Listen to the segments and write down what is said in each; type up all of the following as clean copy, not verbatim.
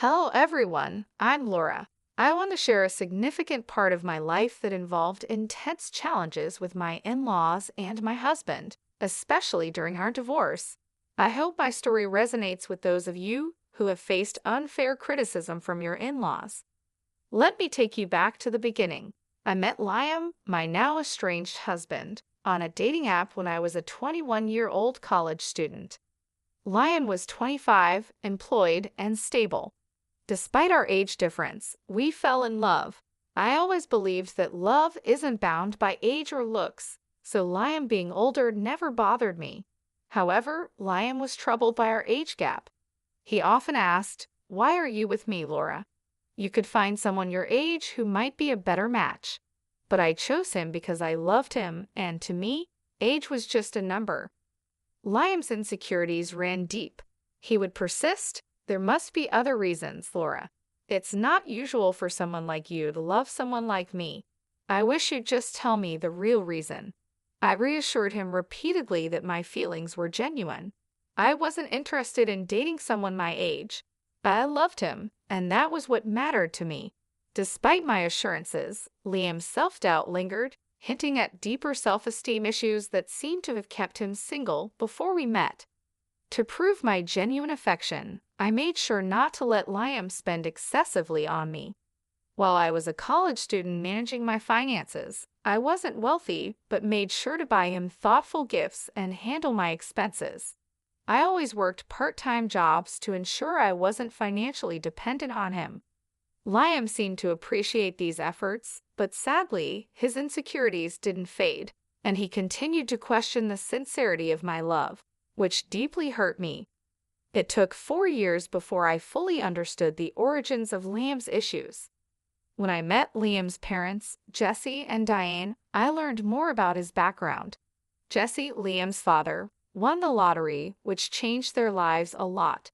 Hello, everyone. I'm Laura. I want to share a significant part of my life that involved intense challenges with my in laws and my husband, especially during our divorce. I hope my story resonates with those of you who have faced unfair criticism from your in laws. Let me take you back to the beginning. I met Liam, my now estranged husband, on a dating app when I was a 21-year-old college student. Liam was 25, employed, and stable. Despite our age difference, we fell in love. I always believed that love isn't bound by age or looks, so Liam being older never bothered me. However, Liam was troubled by our age gap. He often asked, "Why are you with me, Laura? You could find someone your age who might be a better match." But I chose him because I loved him, and to me, age was just a number. Liam's insecurities ran deep. He would persist, "There must be other reasons, Laura. It's not usual for someone like you to love someone like me. I wish you'd just tell me the real reason." I reassured him repeatedly that my feelings were genuine. I wasn't interested in dating someone my age. I loved him, and that was what mattered to me. Despite my assurances, Liam's self-doubt lingered, hinting at deeper self-esteem issues that seemed to have kept him single before we met. To prove my genuine affection, I made sure not to let Liam spend excessively on me. While I was a college student managing my finances, I wasn't wealthy but made sure to buy him thoughtful gifts and handle my expenses. I always worked part-time jobs to ensure I wasn't financially dependent on him. Liam seemed to appreciate these efforts, but sadly, his insecurities didn't fade, and he continued to question the sincerity of my love, which deeply hurt me. It took 4 years before I fully understood the origins of Liam's issues. When I met Liam's parents, Jesse and Diane, I learned more about his background. Jesse, Liam's father, won the lottery, which changed their lives a lot.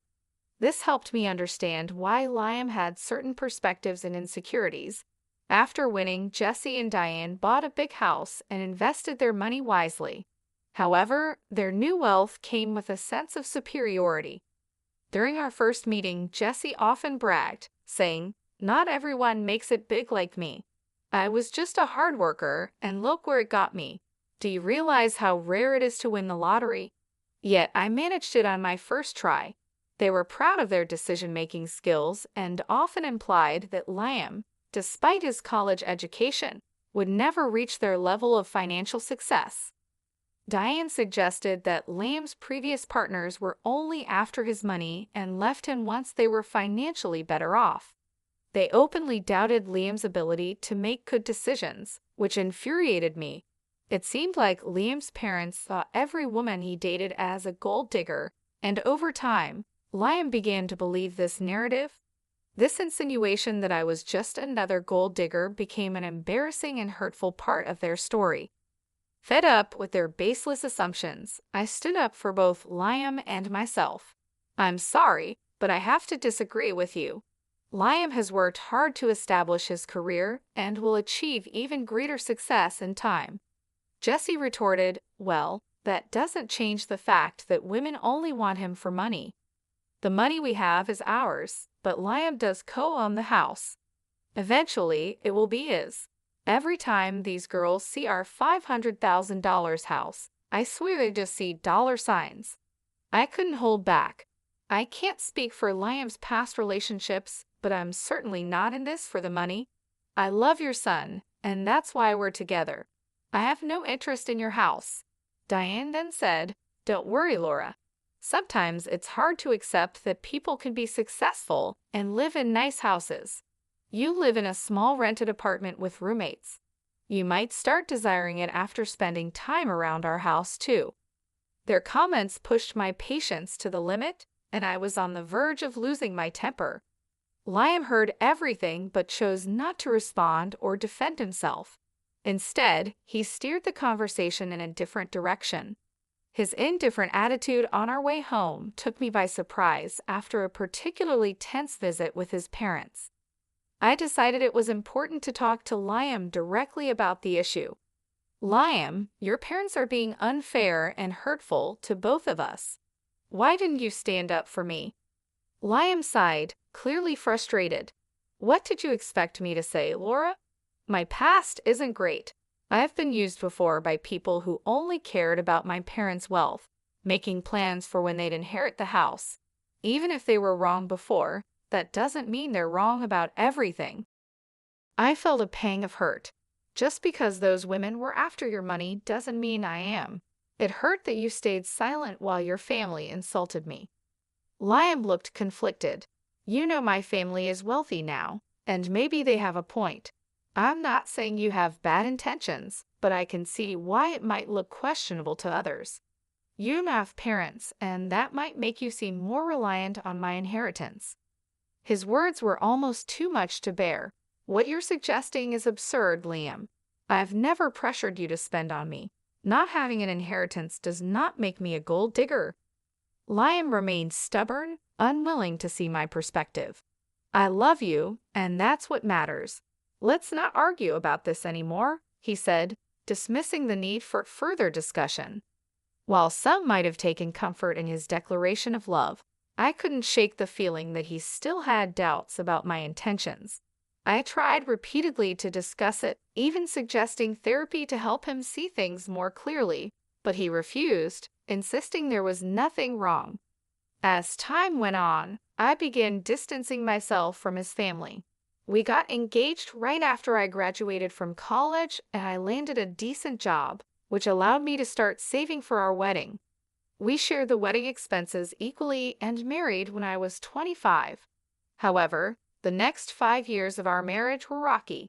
This helped me understand why Liam had certain perspectives and insecurities. After winning, Jesse and Diane bought a big house and invested their money wisely. However, their new wealth came with a sense of superiority. During our first meeting, Jesse often bragged, saying, "Not everyone makes it big like me. I was just a hard worker, and look where it got me. Do you realize how rare it is to win the lottery?" Yet I managed it on my first try. They were proud of their decision-making skills and often implied that Liam, despite his college education, would never reach their level of financial success. Diane suggested that Liam's previous partners were only after his money and left him once they were financially better off. They openly doubted Liam's ability to make good decisions, which infuriated me. It seemed like Liam's parents saw every woman he dated as a gold digger, and over time, Liam began to believe this narrative. This insinuation that I was just another gold digger became an embarrassing and hurtful part of their story. Fed up with their baseless assumptions, I stood up for both Liam and myself. "I'm sorry, but I have to disagree with you. Liam has worked hard to establish his career and will achieve even greater success in time." Jesse retorted, "Well, that doesn't change the fact that women only want him for money. The money we have is ours, but Liam does co-own the house. Eventually, it will be his. Every time these girls see our $500,000 house, I swear they just see dollar signs." I couldn't hold back. "I can't speak for Liam's past relationships, but I'm certainly not in this for the money. I love your son, and that's why we're together. I have no interest in your house." Diane then said, "Don't worry, Laura. Sometimes it's hard to accept that people can be successful and live in nice houses. You live in a small rented apartment with roommates. You might start desiring it after spending time around our house, too." Their comments pushed my patience to the limit, and I was on the verge of losing my temper. Liam heard everything but chose not to respond or defend himself. Instead, he steered the conversation in a different direction. His indifferent attitude on our way home took me by surprise after a particularly tense visit with his parents. I decided it was important to talk to Liam directly about the issue. "Liam, your parents are being unfair and hurtful to both of us. Why didn't you stand up for me?" Liam sighed, clearly frustrated. What did you expect me to say, Laura? My past isn't great. I've been used before by people who only cared about my parents' wealth, making plans for when they'd inherit the house. Even if they were wrong before, that doesn't mean they're wrong about everything. I felt a pang of hurt. Just because those women were after your money doesn't mean I am. It hurt that you stayed silent while your family insulted me. Liam looked conflicted. You know my family is wealthy now, and maybe they have a point. I'm not saying you have bad intentions, but I can see why it might look questionable to others. You have parents, and that might make you seem more reliant on my inheritance. His words were almost too much to bear. What you're suggesting is absurd, Liam. I've never pressured you to spend on me. Not having an inheritance does not make me a gold digger. Liam remained stubborn, unwilling to see my perspective. I love you, and that's what matters. Let's not argue about this anymore, he said, dismissing the need for further discussion. While some might have taken comfort in his declaration of love, I couldn't shake the feeling that he still had doubts about my intentions. I tried repeatedly to discuss it, even suggesting therapy to help him see things more clearly, but he refused, insisting there was nothing wrong. As time went on, I began distancing myself from his family. We got engaged right after I graduated from college, and I landed a decent job, which allowed me to start saving for our wedding. We shared the wedding expenses equally and married when I was 25. However, the next 5 years of our marriage were rocky.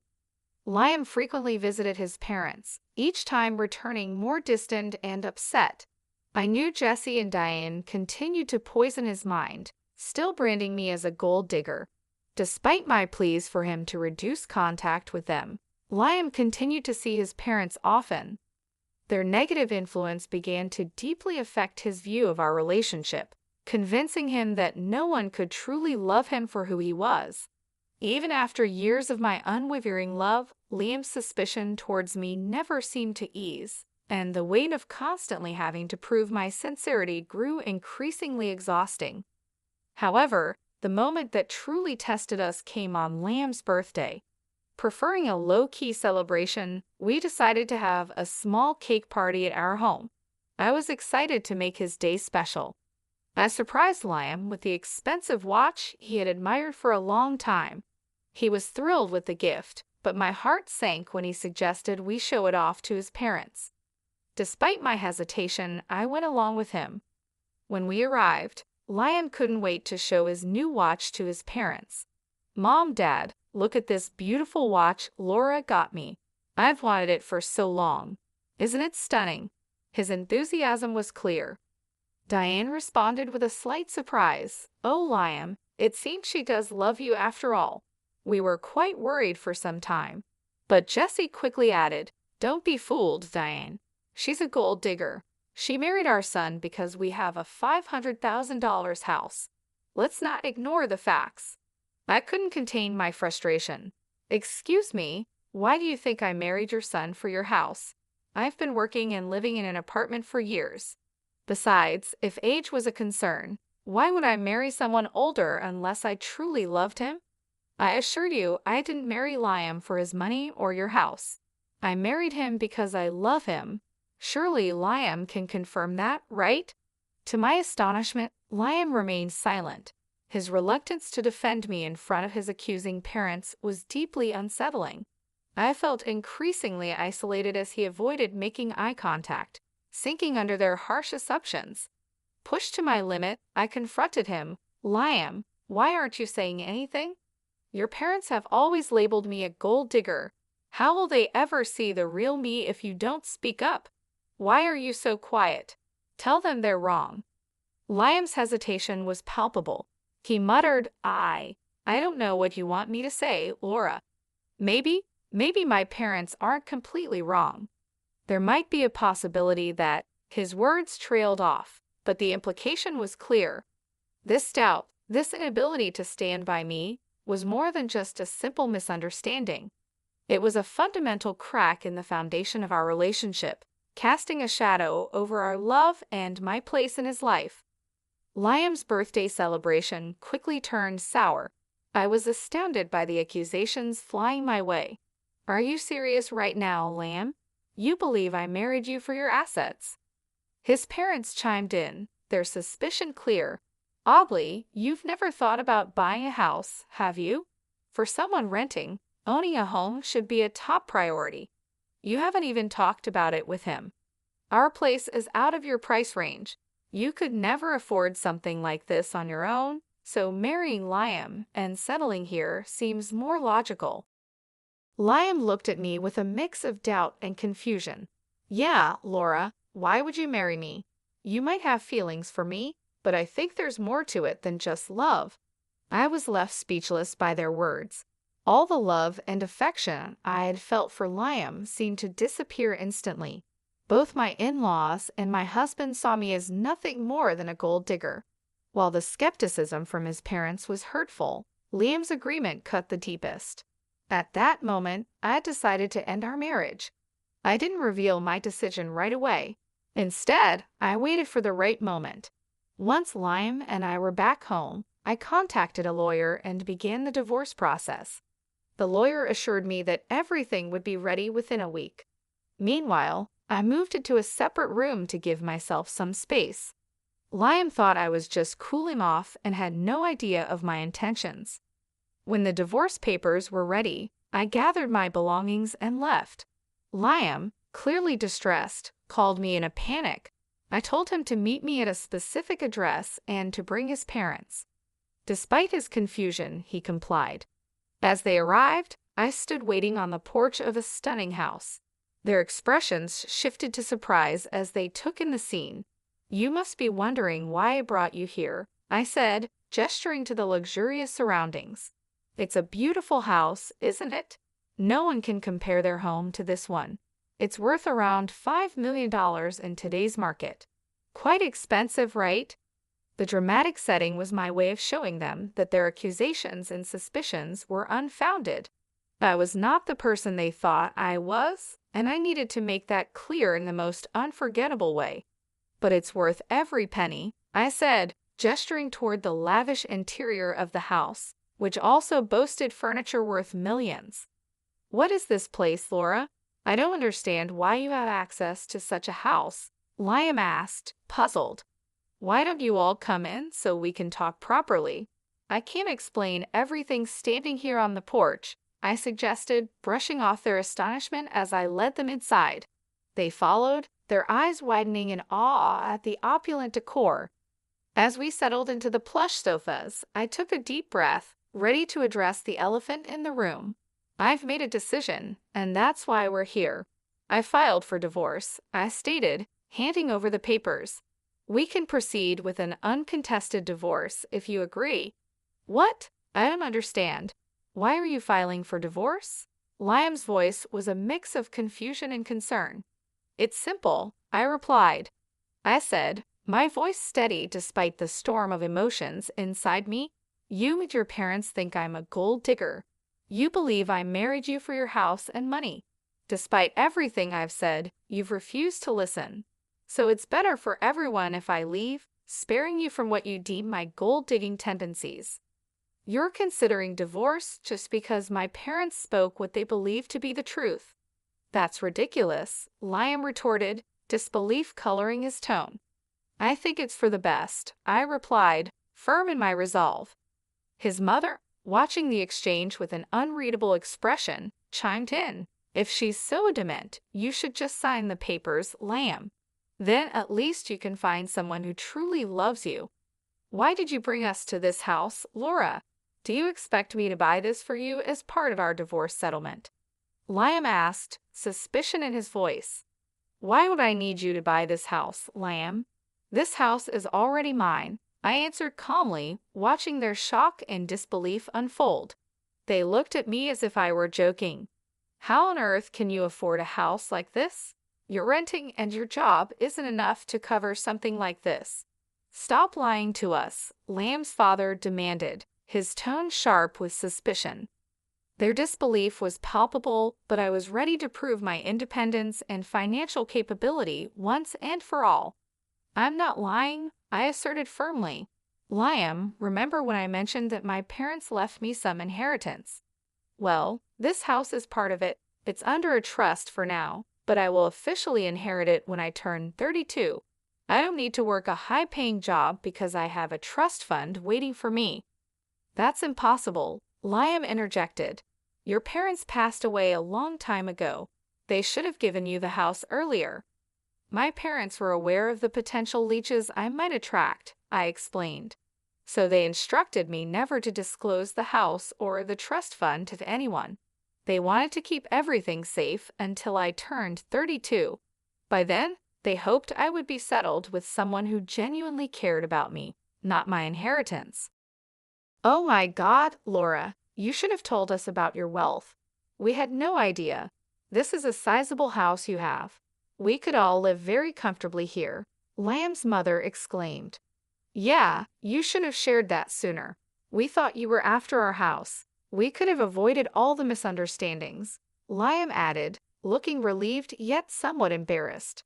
Liam frequently visited his parents, each time returning more distant and upset. I knew Jesse and Diane continued to poison his mind, still branding me as a gold digger. Despite my pleas for him to reduce contact with them, Liam continued to see his parents often. Their negative influence began to deeply affect his view of our relationship, convincing him that no one could truly love him for who he was. Even after years of my unwavering love, Liam's suspicion towards me never seemed to ease, and the weight of constantly having to prove my sincerity grew increasingly exhausting. However, the moment that truly tested us came on Liam's birthday. Preferring a low-key celebration, we decided to have a small cake party at our home. I was excited to make his day special. I surprised Liam with the expensive watch he had admired for a long time. He was thrilled with the gift, but my heart sank when he suggested we show it off to his parents. Despite my hesitation, I went along with him. When we arrived, Liam couldn't wait to show his new watch to his parents. Mom, Dad, look at this beautiful watch Laura got me. I've wanted it for so long. Isn't it stunning? His enthusiasm was clear. Diane responded with a slight surprise. Oh, Liam, it seems she does love you after all. We were quite worried for some time. But Jesse quickly added, don't be fooled, Diane. She's a gold digger. She married our son because we have a $500,000 house. Let's not ignore the facts. I couldn't contain my frustration. Excuse me, why do you think I married your son for your house? I've been working and living in an apartment for years. Besides, if age was a concern, why would I marry someone older unless I truly loved him? I assure you, I didn't marry Liam for his money or your house. I married him because I love him. Surely Liam can confirm that, right? To my astonishment, Liam remained silent. His reluctance to defend me in front of his accusing parents was deeply unsettling. I felt increasingly isolated as he avoided making eye contact, sinking under their harsh assumptions. Pushed to my limit, I confronted him. Liam, why aren't you saying anything? Your parents have always labeled me a gold digger. How will they ever see the real me if you don't speak up? Why are you so quiet? Tell them they're wrong. Liam's hesitation was palpable. He muttered, I don't know what you want me to say, Laura. Maybe my parents aren't completely wrong. There might be a possibility that his words trailed off, but the implication was clear. This doubt, this inability to stand by me, was more than just a simple misunderstanding. It was a fundamental crack in the foundation of our relationship, casting a shadow over our love and my place in his life. Liam's birthday celebration quickly turned sour. I was astounded by the accusations flying my way. Are you serious right now, Lamb? You believe I married you for your assets. His parents chimed in, their suspicion clear. Oddly, you've never thought about buying a house, have you? For someone renting, owning a home should be a top priority. You haven't even talked about it with him. Our place is out of your price range. You could never afford something like this on your own, so marrying Liam and settling here seems more logical. Liam looked at me with a mix of doubt and confusion. Yeah, Laura, why would you marry me? You might have feelings for me, but I think there's more to it than just love. I was left speechless by their words. All the love and affection I had felt for Liam seemed to disappear instantly. Both my in-laws and my husband saw me as nothing more than a gold digger. While the skepticism from his parents was hurtful, Liam's agreement cut the deepest. At that moment, I decided to end our marriage. I didn't reveal my decision right away. Instead, I waited for the right moment. Once Liam and I were back home, I contacted a lawyer and began the divorce process. The lawyer assured me that everything would be ready within a week. Meanwhile, I moved into a separate room to give myself some space. Liam thought I was just cooling off and had no idea of my intentions. When the divorce papers were ready, I gathered my belongings and left. Liam, clearly distressed, called me in a panic. I told him to meet me at a specific address and to bring his parents. Despite his confusion, he complied. As they arrived, I stood waiting on the porch of a stunning house. Their expressions shifted to surprise as they took in the scene. You must be wondering why I brought you here, I said, gesturing to the luxurious surroundings. It's a beautiful house, isn't it? No one can compare their home to this one. It's worth around $5 million in today's market. Quite expensive, right? The dramatic setting was my way of showing them that their accusations and suspicions were unfounded. I was not the person they thought I was, and I needed to make that clear in the most unforgettable way. But it's worth every penny, I said, gesturing toward the lavish interior of the house, which also boasted furniture worth millions. What is this place, Laura? I don't understand why you have access to such a house, Liam asked, puzzled. Why don't you all come in so we can talk properly? I can't explain everything standing here on the porch, I suggested, brushing off their astonishment as I led them inside. They followed, their eyes widening in awe at the opulent decor. As we settled into the plush sofas, I took a deep breath, ready to address the elephant in the room. I've made a decision, and that's why we're here. I filed for divorce, I stated, handing over the papers. We can proceed with an uncontested divorce if you agree. What? I don't understand. Why are you filing for divorce? Liam's voice was a mix of confusion and concern. It's simple, I replied. I said, my voice steady despite the storm of emotions inside me. You and your parents think I'm a gold digger. You believe I married you for your house and money. Despite everything I've said, you've refused to listen. So it's better for everyone if I leave, sparing you from what you deem my gold-digging tendencies. You're considering divorce just because my parents spoke what they believed to be the truth. That's ridiculous, Liam retorted, disbelief coloring his tone. I think it's for the best, I replied, firm in my resolve. His mother, watching the exchange with an unreadable expression, chimed in. If she's so adamant, you should just sign the papers, Liam. Then at least you can find someone who truly loves you. Why did you bring us to this house, Laura? Do you expect me to buy this for you as part of our divorce settlement? Liam asked, suspicion in his voice. Why would I need you to buy this house, Liam? This house is already mine, I answered calmly, watching their shock and disbelief unfold. They looked at me as if I were joking. How on earth can you afford a house like this? Your renting and your job isn't enough to cover something like this. Stop lying to us, Liam's father demanded, his tone sharp with suspicion. Their disbelief was palpable, but I was ready to prove my independence and financial capability once and for all. I'm not lying, I asserted firmly. Liam, remember when I mentioned that my parents left me some inheritance? Well, this house is part of it. It's under a trust for now, but I will officially inherit it when I turn 32. I don't need to work a high-paying job because I have a trust fund waiting for me. That's impossible, Liam interjected. Your parents passed away a long time ago. They should have given you the house earlier. My parents were aware of the potential leeches I might attract, I explained. So they instructed me never to disclose the house or the trust fund to anyone. They wanted to keep everything safe until I turned 32. By then, they hoped I would be settled with someone who genuinely cared about me, not my inheritance. Oh my God, Laura, you should have told us about your wealth. We had no idea. This is a sizable house you have. We could all live very comfortably here, Liam's mother exclaimed. Yeah, you should have shared that sooner. We thought you were after our house. We could have avoided all the misunderstandings, Liam added, looking relieved yet somewhat embarrassed.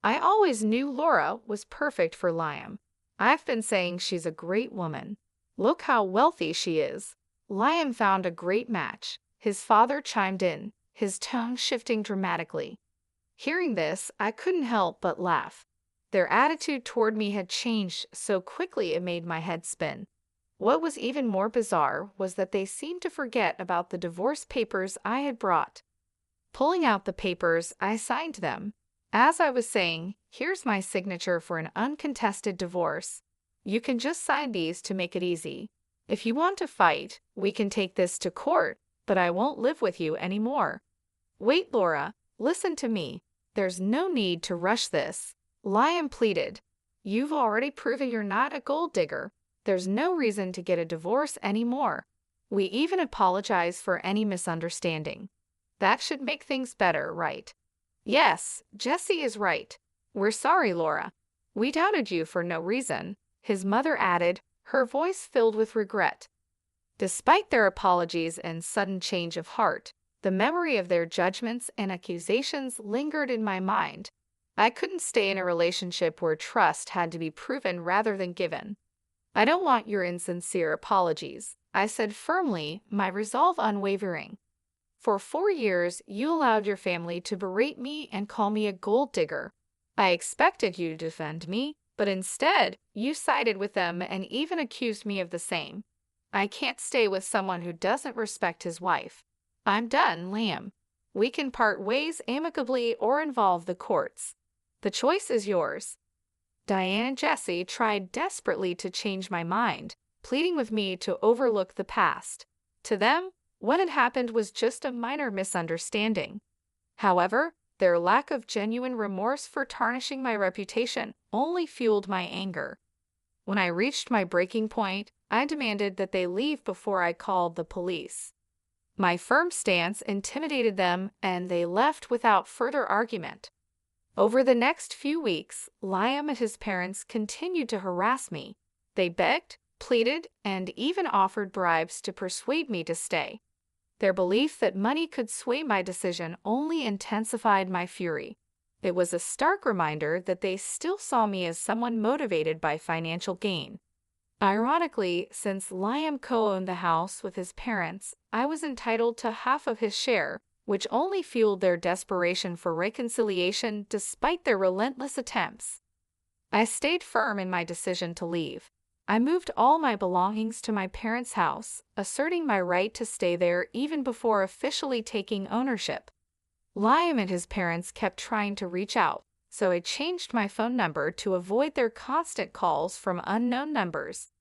I always knew Laura was perfect for Liam. I've been saying she's a great woman. Look how wealthy she is. Liam found a great match, his father chimed in, his tone shifting dramatically. Hearing this, I couldn't help but laugh. Their attitude toward me had changed so quickly it made my head spin. What was even more bizarre was that they seemed to forget about the divorce papers I had brought. Pulling out the papers, I signed them. As I was saying, here's my signature for an uncontested divorce. You can just sign these to make it easy. If you want to fight, we can take this to court, but I won't live with you anymore. Wait, Laura, listen to me. There's no need to rush this, Liam pleaded. You've already proven you're not a gold digger. There's no reason to get a divorce anymore. We even apologize for any misunderstanding. That should make things better, right? Yes, Jesse is right. We're sorry, Laura. We doubted you for no reason, his mother added, her voice filled with regret. Despite their apologies and sudden change of heart, the memory of their judgments and accusations lingered in my mind. I couldn't stay in a relationship where trust had to be proven rather than given. I don't want your insincere apologies, I said firmly, my resolve unwavering. For 4 years, you allowed your family to berate me and call me a gold digger. I expected you to defend me, but instead, you sided with them and even accused me of the same. I can't stay with someone who doesn't respect his wife. I'm done, Liam. We can part ways amicably or involve the courts. The choice is yours. Diane and Jesse tried desperately to change my mind, pleading with me to overlook the past. To them, what had happened was just a minor misunderstanding. However, their lack of genuine remorse for tarnishing my reputation only fueled my anger. When I reached my breaking point, I demanded that they leave before I called the police. My firm stance intimidated them, and they left without further argument. Over the next few weeks, Liam and his parents continued to harass me. They begged, pleaded, and even offered bribes to persuade me to stay. Their belief that money could sway my decision only intensified my fury. It was a stark reminder that they still saw me as someone motivated by financial gain. Ironically, since Liam co-owned the house with his parents, I was entitled to half of his share, which only fueled their desperation for reconciliation despite their relentless attempts. I stayed firm in my decision to leave. I moved all my belongings to my parents' house, asserting my right to stay there even before officially taking ownership. Liam and his parents kept trying to reach out, so I changed my phone number to avoid their constant calls from unknown numbers.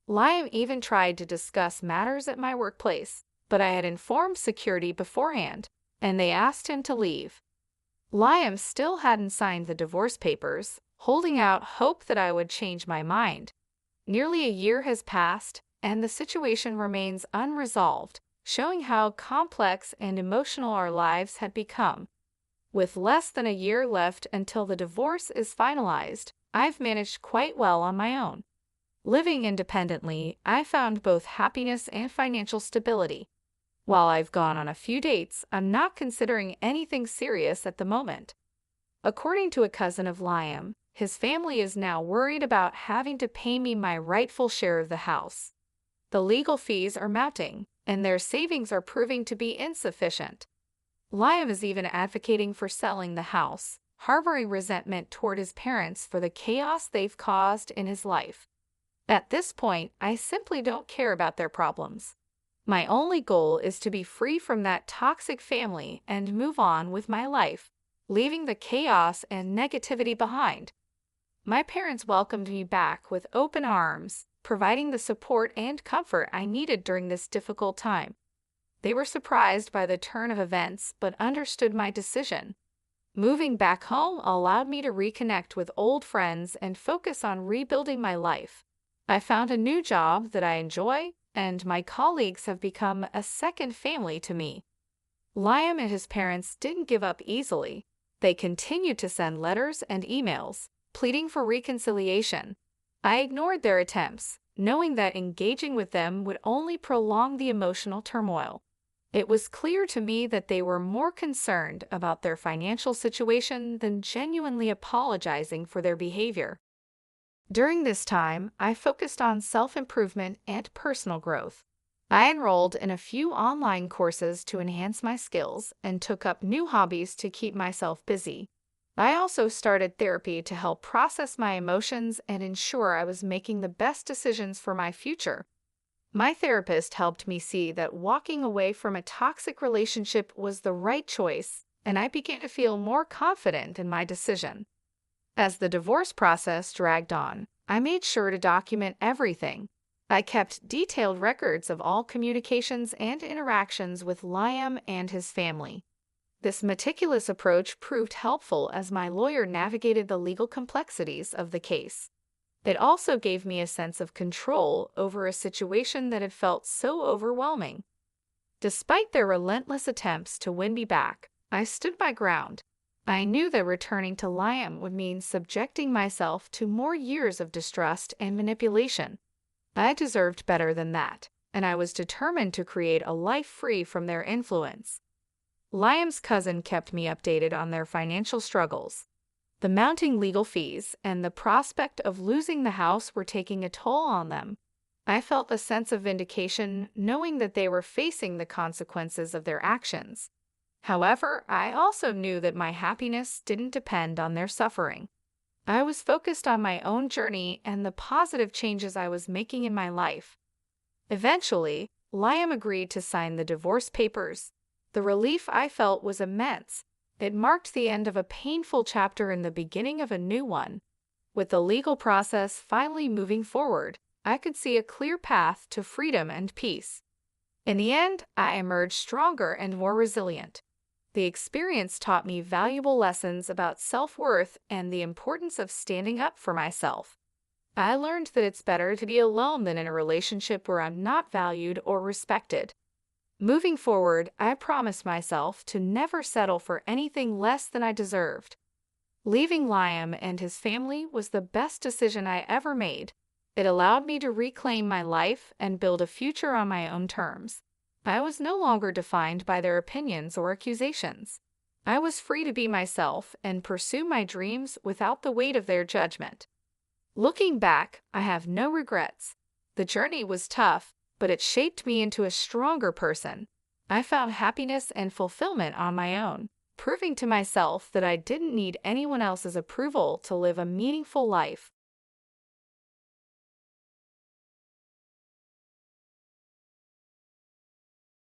Liam even tried to discuss matters at my workplace, but I had informed security beforehand, and they asked him to leave. Liam still hadn't signed the divorce papers, holding out hope that I would change my mind. Nearly a year has passed, and the situation remains unresolved, showing how complex and emotional our lives had become. With less than a year left until the divorce is finalized, I've managed quite well on my own. Living independently, I found both happiness and financial stability. While I've gone on a few dates, I'm not considering anything serious at the moment. According to a cousin of Liam, his family is now worried about having to pay me my rightful share of the house. The legal fees are mounting, and their savings are proving to be insufficient. Liam is even advocating for selling the house, harboring resentment toward his parents for the chaos they've caused in his life. At this point, I simply don't care about their problems. My only goal is to be free from that toxic family and move on with my life, leaving the chaos and negativity behind. My parents welcomed me back with open arms, providing the support and comfort I needed during this difficult time. They were surprised by the turn of events but understood my decision. Moving back home allowed me to reconnect with old friends and focus on rebuilding my life. I found a new job that I enjoy, and my colleagues have become a second family to me. Liam and his parents didn't give up easily. They continued to send letters and emails, pleading for reconciliation. I ignored their attempts, knowing that engaging with them would only prolong the emotional turmoil. It was clear to me that they were more concerned about their financial situation than genuinely apologizing for their behavior. During this time, I focused on self-improvement and personal growth. I enrolled in a few online courses to enhance my skills and took up new hobbies to keep myself busy. I also started therapy to help process my emotions and ensure I was making the best decisions for my future. My therapist helped me see that walking away from a toxic relationship was the right choice, and I began to feel more confident in my decision. As the divorce process dragged on, I made sure to document everything. I kept detailed records of all communications and interactions with Liam and his family. This meticulous approach proved helpful as my lawyer navigated the legal complexities of the case. It also gave me a sense of control over a situation that had felt so overwhelming. Despite their relentless attempts to win me back, I stood my ground. I knew that returning to Liam would mean subjecting myself to more years of distrust and manipulation. I deserved better than that, and I was determined to create a life free from their influence. Liam's cousin kept me updated on their financial struggles. The mounting legal fees and the prospect of losing the house were taking a toll on them. I felt a sense of vindication knowing that they were facing the consequences of their actions. However, I also knew that my happiness didn't depend on their suffering. I was focused on my own journey and the positive changes I was making in my life. Eventually, Liam agreed to sign the divorce papers. The relief I felt was immense. It marked the end of a painful chapter and the beginning of a new one. With the legal process finally moving forward, I could see a clear path to freedom and peace. In the end, I emerged stronger and more resilient. The experience taught me valuable lessons about self-worth and the importance of standing up for myself. I learned that it's better to be alone than in a relationship where I'm not valued or respected. Moving forward, I promised myself to never settle for anything less than I deserved. Leaving Liam and his family was the best decision I ever made. It allowed me to reclaim my life and build a future on my own terms. I was no longer defined by their opinions or accusations. I was free to be myself and pursue my dreams without the weight of their judgment. Looking back, I have no regrets. The journey was tough, but it shaped me into a stronger person. I found happiness and fulfillment on my own, proving to myself that I didn't need anyone else's approval to live a meaningful life.